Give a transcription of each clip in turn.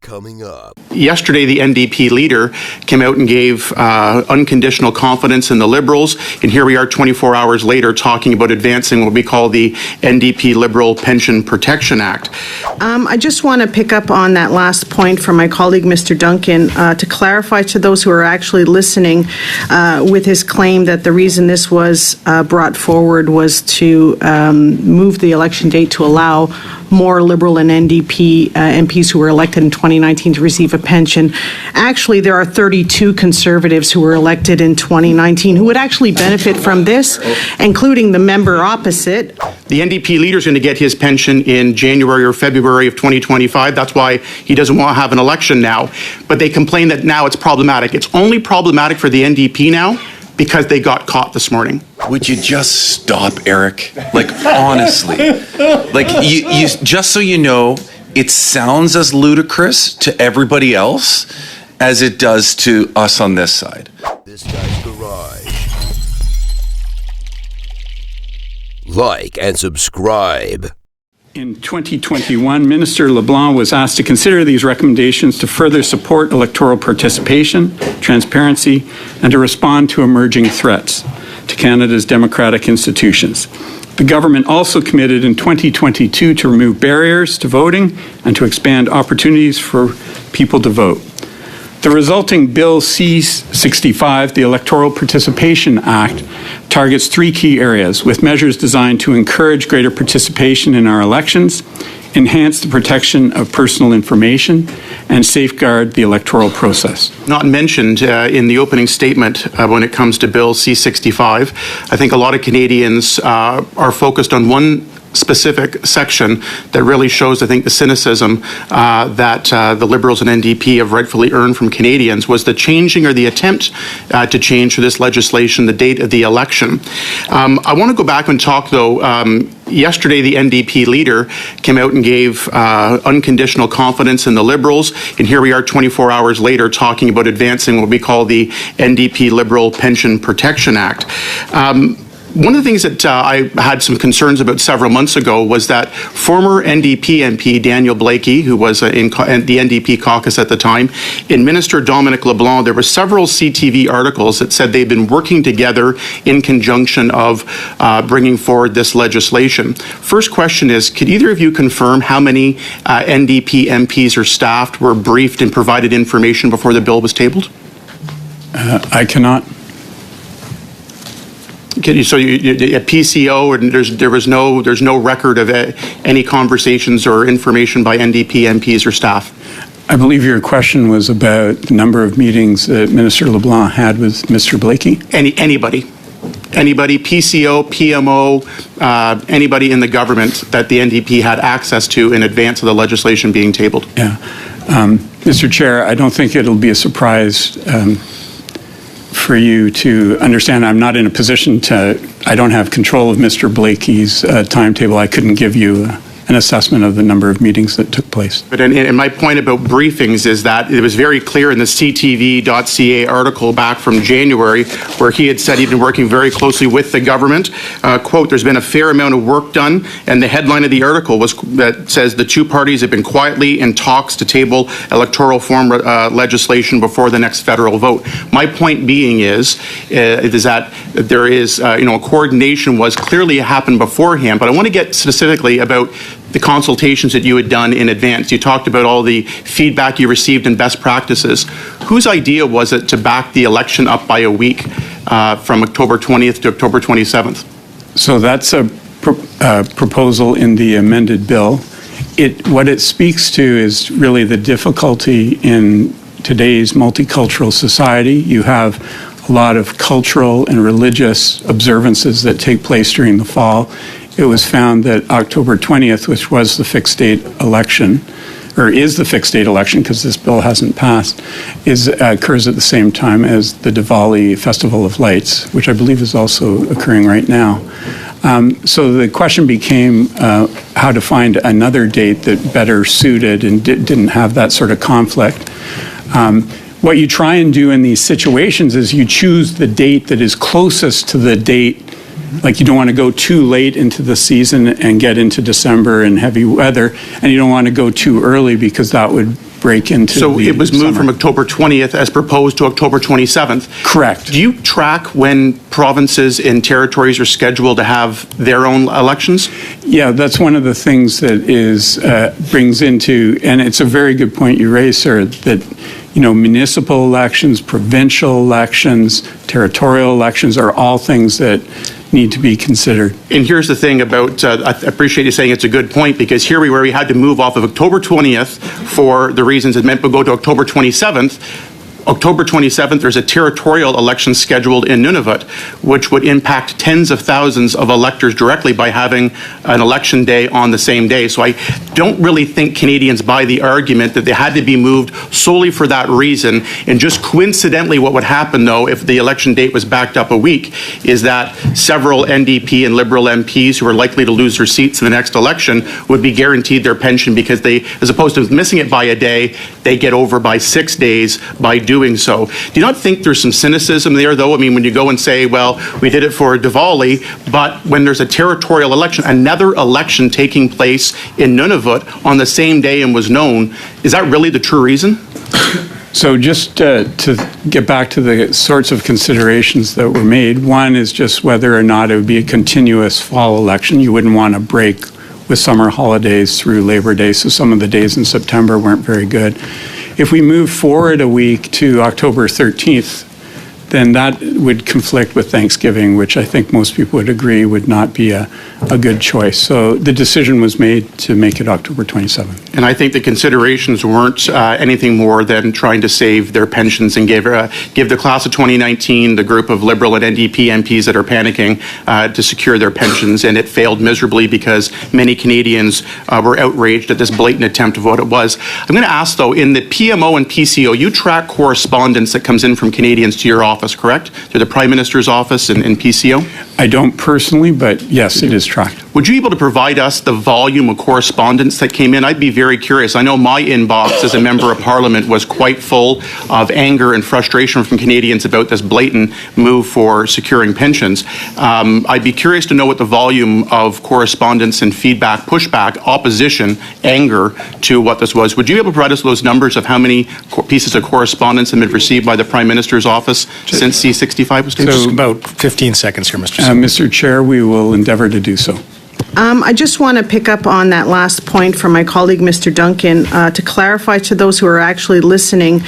Coming up. Yesterday, the NDP leader came out and gave unconditional confidence in the Liberals, and here we are 24 hours later talking about advancing what we call the NDP Liberal Pension Protection Act. I just want to pick up on that last point from my colleague, Mr. Duncan, to clarify to those who are actually listening with his claim that the reason this was brought forward was to move the election date to allow more Liberal and NDP MPs who were elected in 2019 to receive a pension. Actually, there are 32 Conservatives who were elected in 2019 who would actually benefit from this, including the member opposite. The NDP leader is going to get his pension in January or February of 2025. That's why he doesn't want to have an election now. But they complain that now it's problematic. It's only problematic for the NDP now because they got caught this morning. Would you just stop, Eric? Like, honestly. Like, you just so you know, it sounds as ludicrous to everybody else as it does to us on this side. This guy's garage. Like and subscribe. In 2021, Minister LeBlanc was asked to consider these recommendations to further support electoral participation, transparency, and to respond to emerging threats to Canada's democratic institutions. The government also committed in 2022 to remove barriers to voting and to expand opportunities for people to vote. The resulting Bill C-65, the Electoral Participation Act, targets three key areas, with measures designed to encourage greater participation in our elections, enhance the protection of personal information, and safeguard the electoral process. Not mentioned in the opening statement when it comes to Bill C-65. I think a lot of Canadians are focused on one specific section that really shows, I think, the cynicism that the Liberals and NDP have rightfully earned from Canadians, was the changing or the attempt to change for this legislation the date of the election. I want to go back and talk, though. Yesterday, the NDP leader came out and gave unconditional confidence in the Liberals, and here we are 24 hours later talking about advancing what we call the NDP Liberal Pension Protection Act. One of the things that I had some concerns about several months ago was that former NDP MP Daniel Blakey, who was in the NDP caucus at the time, in Minister Dominic LeBlanc, there were several CTV articles that said they'd been working together in conjunction of bringing forward this legislation. First question is, could either of you confirm how many NDP MPs or staff were briefed and provided information before the bill was tabled? I cannot. So at PCO, and there's no record of any conversations or information by NDP MPs or staff. I believe your question was about the number of meetings that Minister LeBlanc had with Mr. Blakey. Anybody, PCO, PMO, anybody in the government that the NDP had access to in advance of the legislation being tabled. Yeah, Mr. Chair, I don't think it'll be a surprise for you to understand. I'm not in a position I don't have control of Mr. Blakey's timetable. I couldn't give you an assessment of the number of meetings that took place. But and my point about briefings is that it was very clear in the CTV.ca article back from January, where he had said he'd been working very closely with the government. Quote, there's been a fair amount of work done, and the headline of the article was that says the two parties have been quietly in talks to table electoral reform legislation before the next federal vote. My point being is that there is, a coordination was clearly happened beforehand, but I want to get specifically about the consultations that you had done in advance. You talked about all the feedback you received and best practices. Whose idea was it to back the election up by a week from October 20th to October 27th? So that's a proposal in the amended bill. What it speaks to is really the difficulty in today's multicultural society. You have a lot of cultural and religious observances that take place during the fall. It was found that October 20th, which was the fixed date election, or is the fixed date election because this bill hasn't passed, occurs at the same time as the Diwali Festival of Lights, which I believe is also occurring right now. So the question became how to find another date that better suited and didn't have that sort of conflict. What you try and do in these situations is you choose the date that is closest to the date. Like, you don't want to go too late into the season and get into December and heavy weather, and you don't want to go too early because that would break into So the it was moved summer. from October 20th as proposed to October 27th. Correct. Do you track when provinces and territories are scheduled to have their own elections? Yeah, that's one of the things that is brings into, and it's a very good point you raised, sir, that municipal elections, provincial elections, territorial elections are all things that need to be considered. And here's the thing about, I appreciate you saying it's a good point, because here we were, we had to move off of October 20th for the reasons it meant, but go to October 27th. October 27th, there's a territorial election scheduled in Nunavut, which would impact tens of thousands of electors directly by having an election day on the same day. So I don't really think Canadians buy the argument that they had to be moved solely for that reason. And just coincidentally, what would happen, though, if the election date was backed up a week, is that several NDP and Liberal MPs who are likely to lose their seats in the next election would be guaranteed their pension because they, as opposed to missing it by a day, they get over by 6 days by doing so. Do you not think there's some cynicism there, though? I mean, when you go and say, well, we did it for Diwali, but when there's a territorial election, another election taking place in Nunavut on the same day and was known, is that really the true reason? So just to get back to the sorts of considerations that were made, one is just whether or not it would be a continuous fall election. You wouldn't want to break with summer holidays through Labor Day, so some of the days in September weren't very good. If we move forward a week to October 13th, then that would conflict with Thanksgiving, which I think most people would agree would not be a good choice. So the decision was made to make it October 27th. And I think the considerations weren't anything more than trying to save their pensions and give the class of 2019, the group of Liberal and NDP MPs that are panicking, to secure their pensions. And it failed miserably because many Canadians were outraged at this blatant attempt of what it was. I'm going to ask, though, in the PMO and PCO, you track correspondence that comes in from Canadians to your office, correct? Through the Prime Minister's office and PCO? I don't personally, but yes, it is tracked. Would you be able to provide us the volume of correspondence that came in? I'd be very curious. I know my inbox as a member of Parliament was quite full of anger and frustration from Canadians about this blatant move for securing pensions. I'd be curious to know what the volume of correspondence and feedback, pushback, opposition, anger to what this was. Would you be able to provide us those numbers of how many pieces of correspondence have been received by the Prime Minister's office since C-65 was taken? Just about 15 seconds here, Mr. Mr. Chair, we will endeavor to do so. I just want to pick up on that last point from my colleague, Mr. Duncan, to clarify to those who are actually listening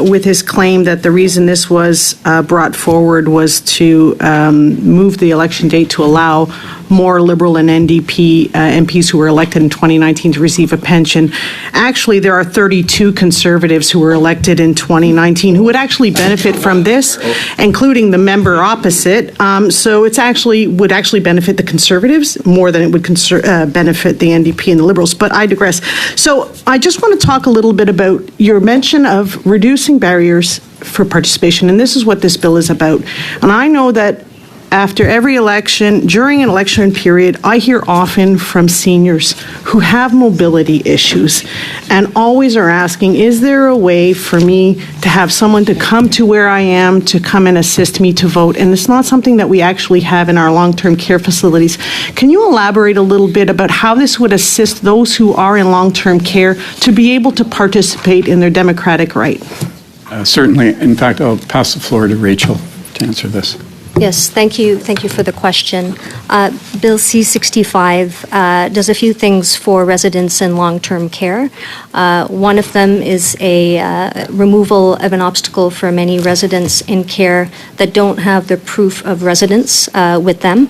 with his claim that the reason this was brought forward was to move the election date to allow more Liberal and NDP MPs who were elected in 2019 to receive a pension. Actually, there are 32 Conservatives who were elected in 2019 who would actually benefit from this, including the member opposite. So it's would actually benefit the Conservatives more than it would benefit the NDP and the Liberals. But I digress. So I just want to talk a little bit about your mention of reducing barriers for participation, and this is what this bill is about. And I know that after every election, during an election period, I hear often from seniors who have mobility issues and always are asking, is there a way for me to have someone to come to where I am to come and assist me to vote? And it's not something that we actually have in our long-term care facilities. Can you elaborate a little bit about how this would assist those who are in long-term care to be able to participate in their democratic right? Certainly. In fact, I'll pass the floor to Rachel to answer this. Yes, thank you. Thank you for the question. Bill C-65 does a few things for residents in long-term care. One of them is a removal of an obstacle for many residents in care that don't have the proof of residence with them.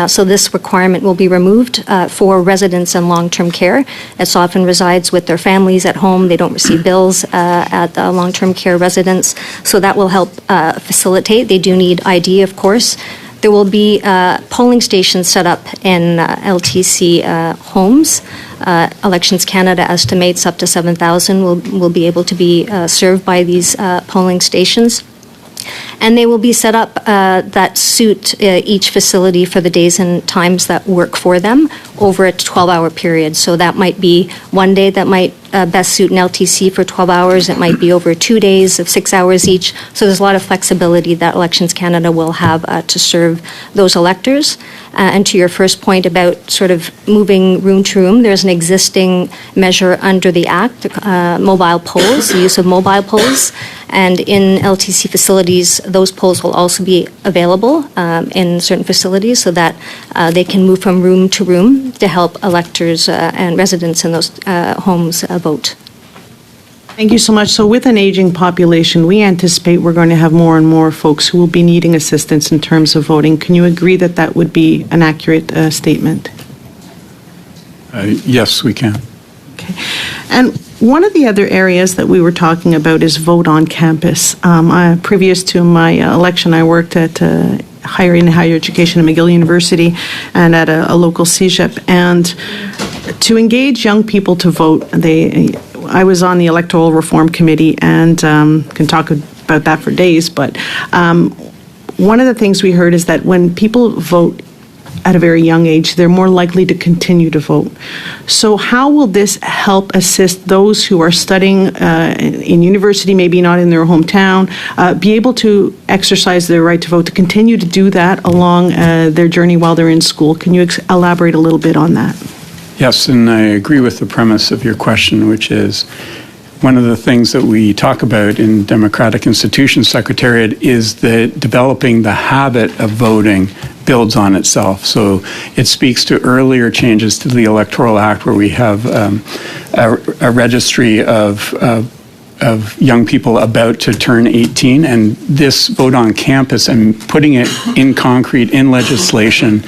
So this requirement will be removed for residents in long-term care. It often resides with their families at home. They don't receive bills at the long-term care residence. So that will help facilitate. They do need ID, of course. There will be polling stations set up in LTC homes. Elections Canada estimates up to 7,000 will be able to be served by these polling stations. And they will be set up that suit each facility for the days and times that work for them over a 12-hour period. So that might be one day that might best suit an LTC for 12 hours. It might be over 2 days of 6 hours each. So there's a lot of flexibility that Elections Canada will have to serve those electors. And to your first point about sort of moving room to room, there's an existing measure under the Act, mobile polls, the use of mobile polls. And in LTC facilities, those polls will also be available in certain facilities so that they can move from room to room to help electors and residents in those homes vote. Thank you so much. So with an aging population, we anticipate we're going to have more and more folks who will be needing assistance in terms of voting. Can you agree that that would be an accurate statement? Yes, we can. Okay. And one of the other areas that we were talking about is vote on campus. Previous to my election, I worked at higher education at McGill University and at a local CEGEP. And to engage young people to vote, I was on the Electoral Reform Committee and can talk about that for days. But one of the things we heard is that when people vote at a very young age, they're more likely to continue to vote. So how will this help assist those who are studying in university, maybe not in their hometown, be able to exercise their right to vote, to continue to do that along their journey while they're in school? Can you elaborate a little bit on that? Yes, and I agree with the premise of your question, which is one of the things that we talk about in Democratic Institutions Secretariat is that developing the habit of voting builds on itself. So it speaks to earlier changes to the Electoral Act where we have a registry of young people about to turn 18, and this vote on campus and putting it in concrete in legislation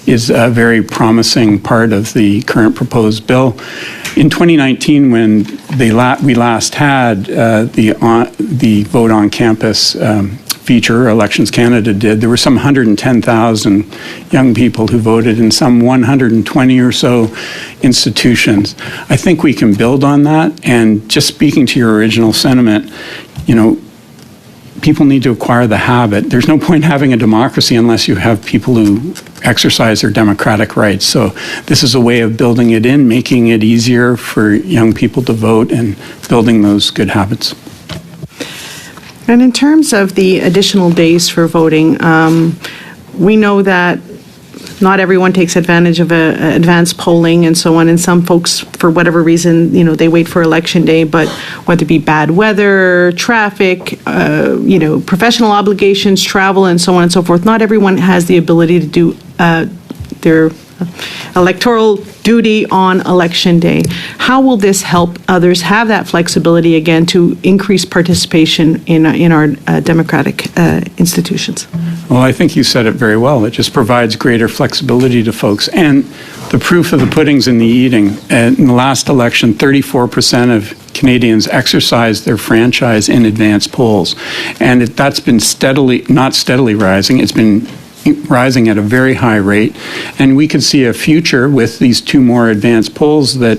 is a very promising part of the current proposed bill. In 2019, when we last had the vote on campus feature, Elections Canada did, there were some 110,000 young people who voted in some 120 or so institutions. I think we can build on that, and just speaking to your original sentiment, people need to acquire the habit. There's no point having a democracy unless you have people who exercise their democratic rights. So this is a way of building it in, making it easier for young people to vote and building those good habits. And in terms of the additional days for voting, we know that not everyone takes advantage of advanced polling and so on, and some folks, for whatever reason, they wait for election day, but whether it be bad weather, traffic, professional obligations, travel, and so on and so forth, not everyone has the ability to do their electoral duty on election day. How will this help others have that flexibility again to increase participation in our democratic institutions? Well, I think you said it very well. It just provides greater flexibility to folks. And the proof of the pudding's in the eating. In the last election, 34% of Canadians exercised their franchise in advance polls. And that's been not steadily rising. It's been rising at a very high rate. And we could see a future with these two more advanced polls that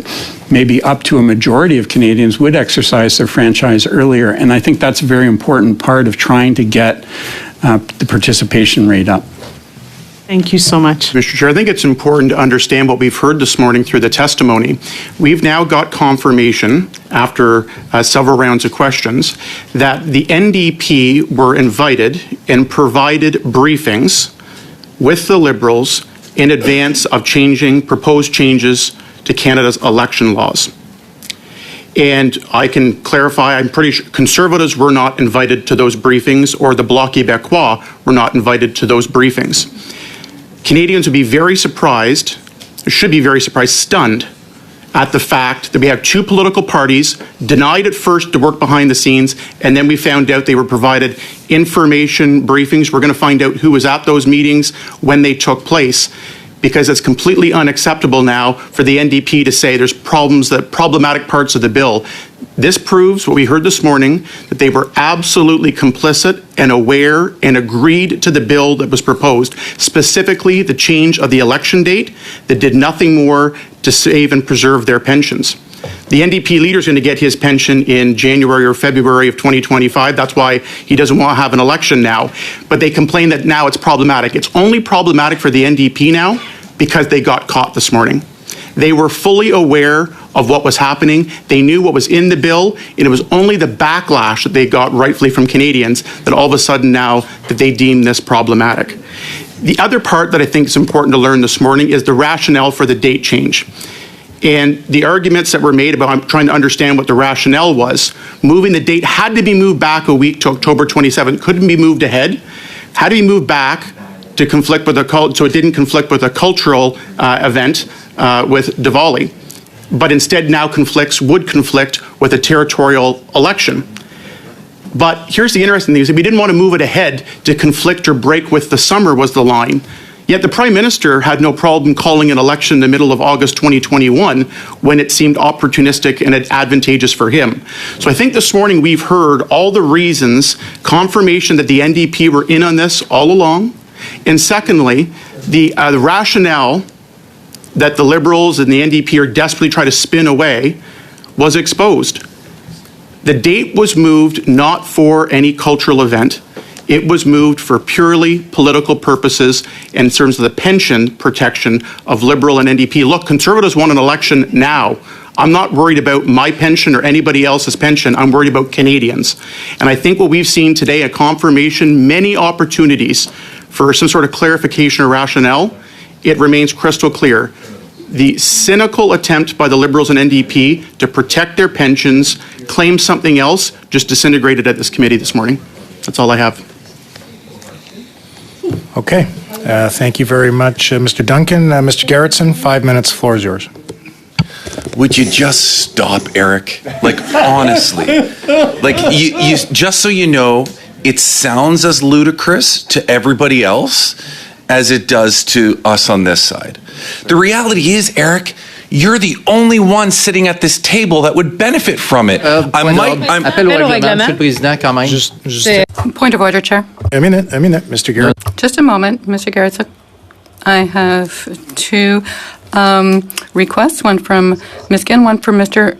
maybe up to a majority of Canadians would exercise their franchise earlier. And I think that's a very important part of trying to get the participation rate up. Thank you so much. Mr. Chair, I think it's important to understand what we've heard this morning through the testimony. We've now got confirmation, after several rounds of questions, that the NDP were invited and provided briefings with the Liberals in advance of proposed changes to Canada's election laws. And I can clarify, I'm pretty sure Conservatives were not invited to those briefings, or the Bloc Québécois were not invited to those briefings. Canadians would be very surprised, should be very surprised, stunned at the fact that we have two political parties denied at first to work behind the scenes, and then we found out they were provided information briefings. We're going to find out who was at those meetings when they took place, because it's completely unacceptable now for the NDP to say there's problematic parts of the bill. This proves what we heard this morning, that they were absolutely complicit and aware and agreed to the bill that was proposed, specifically the change of the election date that did nothing more to save and preserve their pensions. The NDP leader is going to get his pension in January or February of 2025. That's why he doesn't want to have an election now. But they complain that now it's problematic. It's only problematic for the NDP now because they got caught this morning. They were fully aware of what was happening. They knew what was in the bill, and it was only the backlash that they got rightfully from Canadians that all of a sudden now that they deem this problematic. The other part that I think is important to learn this morning is the rationale for the date change. And the arguments that were made about, I'm trying to understand what the rationale was. Moving the date had to be moved back a week to October 27th, couldn't be moved ahead, had to be moved back to conflict with so it didn't conflict with a cultural event with Diwali, but instead now would conflict with a territorial election. But here's the interesting thing, is that we didn't want to move it ahead to conflict or break with the summer was the line. Yet the Prime Minister had no problem calling an election in the middle of August 2021 when it seemed opportunistic and advantageous for him. So I think this morning we've heard all the reasons, confirmation that the NDP were in on this all along. And secondly, the rationale that the Liberals and the NDP are desperately trying to spin away was exposed. The date was moved not for any cultural event. It was moved for purely political purposes in terms of the pension protection of Liberal and NDP. Look, Conservatives won an election now. I'm not worried about my pension or anybody else's pension. I'm worried about Canadians. And I think what we've seen today, a confirmation, many opportunities for some sort of clarification or rationale, it remains crystal clear. The cynical attempt by the Liberals and NDP to protect their pensions, claim something else, just disintegrated at this committee this morning. That's all I have. Okay. Thank you very much, Mr. Duncan. Mr. Gerritsen, 5 minutes. Floor is yours. Would you just stop, Eric? Like, honestly. Like, you just so you know, it sounds as ludicrous to everybody else as it does to us on this side. The reality is, Eric, you're the only one sitting at this table that would benefit from it. Appel au règlement, Monsieur le Président, quand même. Point of order, Chair. A minute, Mr. Gerritsen. Just a moment, Mr. Gerritsen. I have two requests, one from Ms. Gill, one from Mr.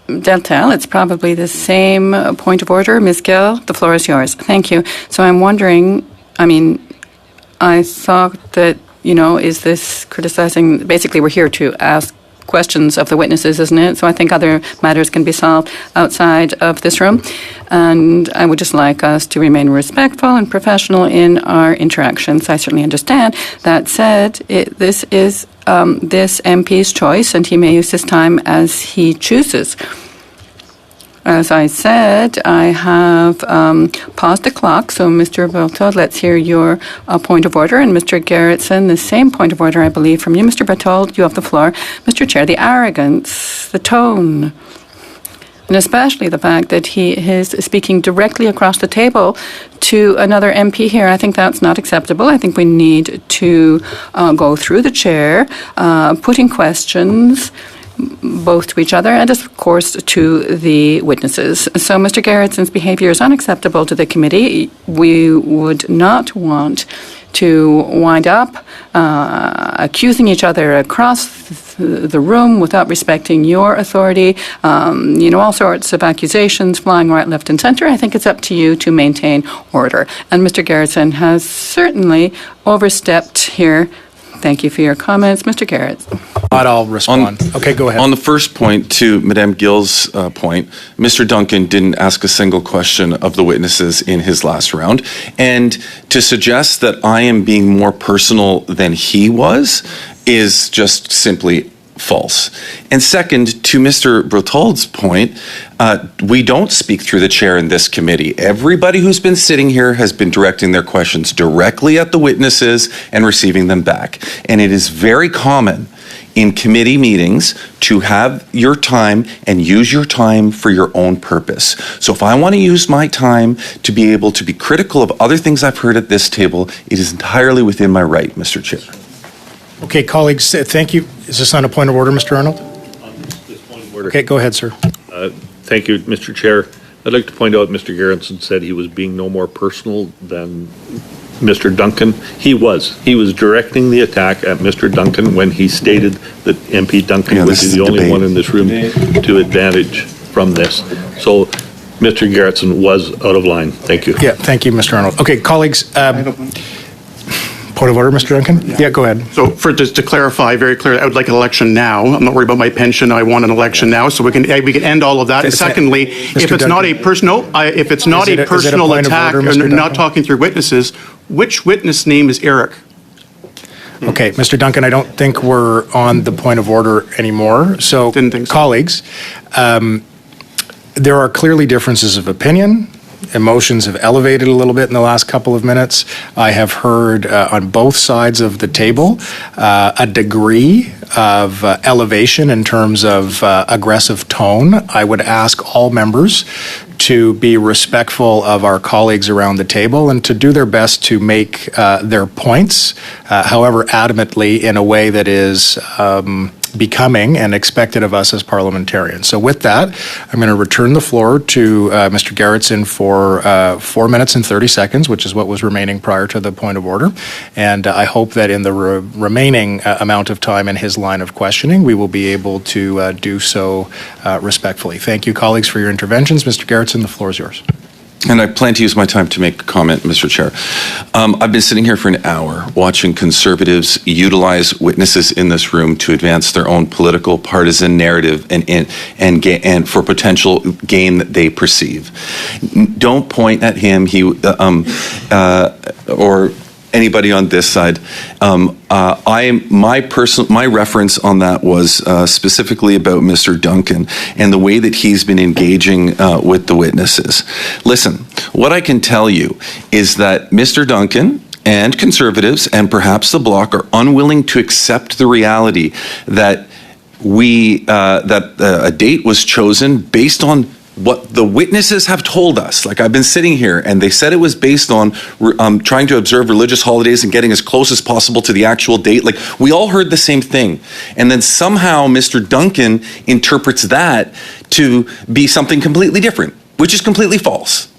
Deltel. It's probably the same point of order. Ms. Gill, the floor is yours. Thank you. So I'm wondering, I thought that, is this criticizing, basically we're here to ask questions of the witnesses, isn't it? So I think other matters can be solved outside of this room. And I would just like us to remain respectful and professional in our interactions. I certainly understand. That said, this is this MP's choice, and he may use his time as he chooses. As I said, I have paused the clock. So, Mr. Berthold, let's hear your point of order. And Mr. Gerritsen, the same point of order, I believe, from you. Mr. Berthold, you have the floor. Mr. Chair, the arrogance, the tone, and especially the fact that he is speaking directly across the table to another MP here, I think that's not acceptable. I think we need to go through the chair, putting questions both to each other and, of course, to the witnesses. So Mr. Gerritsen's behaviour is unacceptable to the committee. We would not want to wind up accusing each other across the room without respecting your authority, all sorts of accusations flying right, left and centre. I think it's up to you to maintain order. And Mr. Gerritsen has certainly overstepped here. Thank you for your comments. Mr. Gerritsen. I'll respond. Okay, go ahead. On the first point, to Madame Gill's point, Mr. Duncan didn't ask a single question of the witnesses in his last round. And to suggest that I am being more personal than he was is just simply false. And second, to Mr. Berthold's point, we don't speak through the chair in this committee. Everybody who's been sitting here has been directing their questions directly at the witnesses and receiving them back. And it is very common in committee meetings to have your time and use your time for your own purpose. So if I want to use my time to be able to be critical of other things I've heard at this table, it is entirely within my right, Mr. Chair. Okay, colleagues, thank you. Is this on a point of order, Mr. Arnold? This point of order. Okay, go ahead, sir. Thank you, Mr. Chair. I'd like to point out Mr. Gerritsen said he was being no more personal than Mr. Duncan. He was. He was directing the attack at Mr. Duncan when he stated that MP Duncan would be the only one in this room to advantage from this. So Mr. Gerritsen was out of line. Thank you. Yeah, thank you, Mr. Arnold. Okay, colleagues, Point of order, Mr. Duncan? Yeah, go ahead. So just to clarify very clearly, I would like an election now. I'm not worried about my pension. I want an election now, so we can end all of that. And secondly, if it's not a personal attack, or not talking through witnesses, which witness name is Eric? Okay, Mr. Duncan, I don't think we're on the point of order anymore. So, colleagues, there are clearly differences of opinion. Emotions have elevated a little bit in the last couple of minutes. I have heard on both sides of the table a degree of elevation in terms of aggressive tone. I would ask all members to be respectful of our colleagues around the table and to do their best to make their points, however adamantly, in a way that is becoming and expected of us as parliamentarians. So with that, I'm going to return the floor to Mr. Gerritsen for 4 minutes and 30 seconds, which is what was remaining prior to the point of order. And I hope that in the remaining amount of time in his line of questioning, we will be able to do so respectfully. Thank you, colleagues, for your interventions. Mr. Gerritsen, the floor is yours. And I plan to use my time to make a comment, Mr. Chair. I've been sitting here for an hour watching Conservatives utilize witnesses in this room to advance their own political partisan narrative and for potential gain that they perceive. Don't point at him, or anybody on this side. My reference on that was specifically about Mr. Duncan and the way that he's been engaging with the witnesses. Listen, what I can tell you is that Mr. Duncan and Conservatives and perhaps the Bloc are unwilling to accept the reality that a date was chosen based on what the witnesses have told us. Like, I've been sitting here and they said it was based on trying to observe religious holidays and getting as close as possible to the actual date. Like, we all heard the same thing. And then somehow Mr. Duncan interprets that to be something completely different, which is completely false.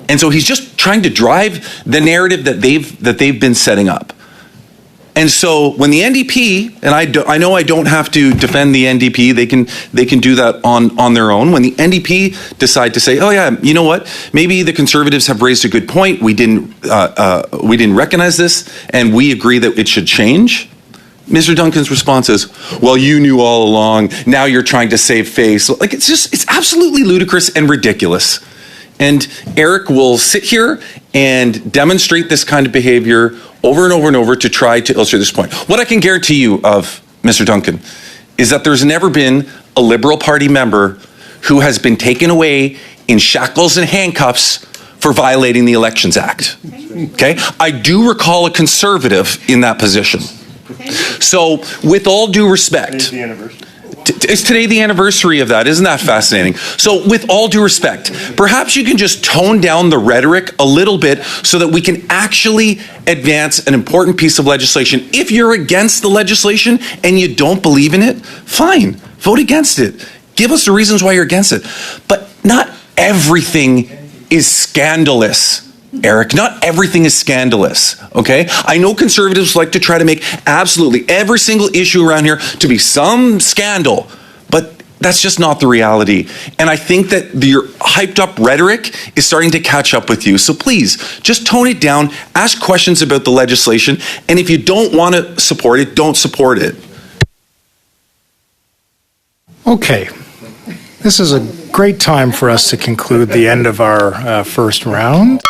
And so he's just trying to drive the narrative that they've been setting up. And so when the NDP, and I know I don't have to defend the NDP, they can do that on their own. When the NDP decide to say, oh yeah, you know what, maybe the Conservatives have raised a good point, we didn't recognize this, and we agree that it should change. Mr. Duncan's response is, well, you knew all along, now you're trying to save face. Like, it's absolutely ludicrous and ridiculous. And Eric will sit here and demonstrate this kind of behavior over and over and over to try to illustrate this point. What I can guarantee you of Mr. Duncan is that there's never been a Liberal Party member who has been taken away in shackles and handcuffs for violating the Elections Act. Okay? I do recall a Conservative in that position. So, with all due respect, is today the anniversary of that? Isn't that fascinating? So with all due respect, perhaps you can just tone down the rhetoric a little bit so that we can actually advance an important piece of legislation. If you're against the legislation and you don't believe in it, fine, vote against it. Give us the reasons why you're against it. But not everything is scandalous. Eric, not everything is scandalous, okay? I know Conservatives like to try to make absolutely every single issue around here to be some scandal, but that's just not the reality. And I think that your hyped up rhetoric is starting to catch up with you. So please, just tone it down, ask questions about the legislation, and if you don't want to support it, don't support it. Okay. This is a great time for us to conclude the end of our first round.